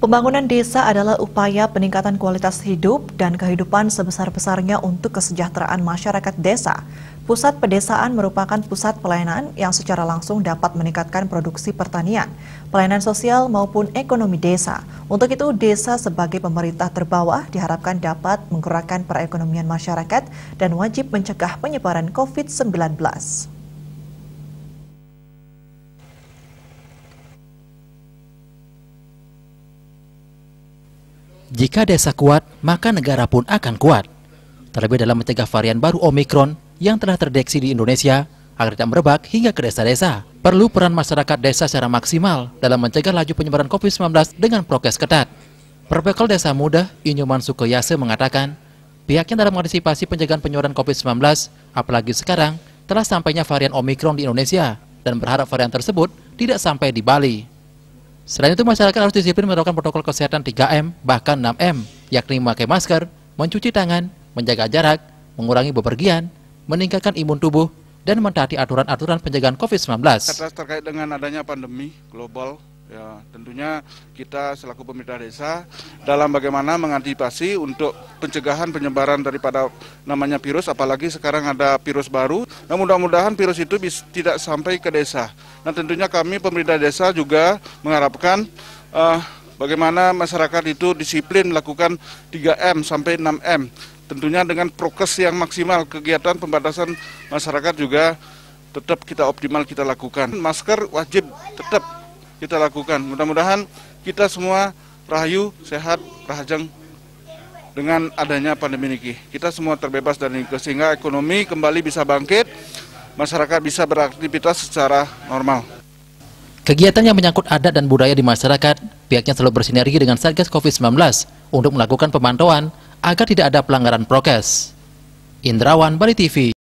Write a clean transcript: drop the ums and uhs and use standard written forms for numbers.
Pembangunan desa adalah upaya peningkatan kualitas hidup dan kehidupan sebesar-besarnya untuk kesejahteraan masyarakat desa. Pusat pedesaan merupakan pusat pelayanan yang secara langsung dapat meningkatkan produksi pertanian, pelayanan sosial maupun ekonomi desa. Untuk itu, desa sebagai pemerintah terbawah diharapkan dapat menggerakkan perekonomian masyarakat dan wajib mencegah penyebaran COVID-19. Jika desa kuat, maka negara pun akan kuat. Terlebih dalam mencegah varian baru Omikron yang telah terdeteksi di Indonesia agar tidak merebak hingga ke desa-desa. Perlu peran masyarakat desa secara maksimal dalam mencegah laju penyebaran COVID-19 dengan prokes ketat. Perbekal Desa Muda, Inyuman Sukoyase mengatakan, pihaknya dalam mengantisipasi pencegahan penyebaran COVID-19, apalagi sekarang telah sampainya varian Omikron di Indonesia dan berharap varian tersebut tidak sampai di Bali. Selain itu, masyarakat harus disiplin menerapkan protokol kesehatan 3M, bahkan 6M, yakni memakai masker, mencuci tangan, menjaga jarak, mengurangi bepergian, meningkatkan imun tubuh, dan mentaati aturan-aturan pencegahan COVID-19. Terkait dengan adanya pandemi global, ya tentunya kita selaku pemerintah desa dalam bagaimana mengantisipasi untuk pencegahan penyebaran daripada namanya virus, apalagi sekarang ada virus baru. Nah, mudah-mudahan virus itu tidak sampai ke desa. Nah, tentunya kami pemerintah desa juga mengharapkan bagaimana masyarakat itu disiplin melakukan 3M sampai 6M. Tentunya dengan prokes yang maksimal, kegiatan pembatasan masyarakat juga tetap kita optimal kita lakukan. Masker wajib tetap kita lakukan. Mudah-mudahan kita semua rahayu, sehat, rahajeng dengan adanya pandemi ini. Kita semua terbebas dari ini, sehingga ekonomi kembali bisa bangkit, masyarakat bisa beraktivitas secara normal. Kegiatan yang menyangkut adat dan budaya di masyarakat, pihaknya selalu bersinergi dengan Satgas COVID-19 untuk melakukan pemantauan agar tidak ada pelanggaran prokes. Indrawan, Bali TV.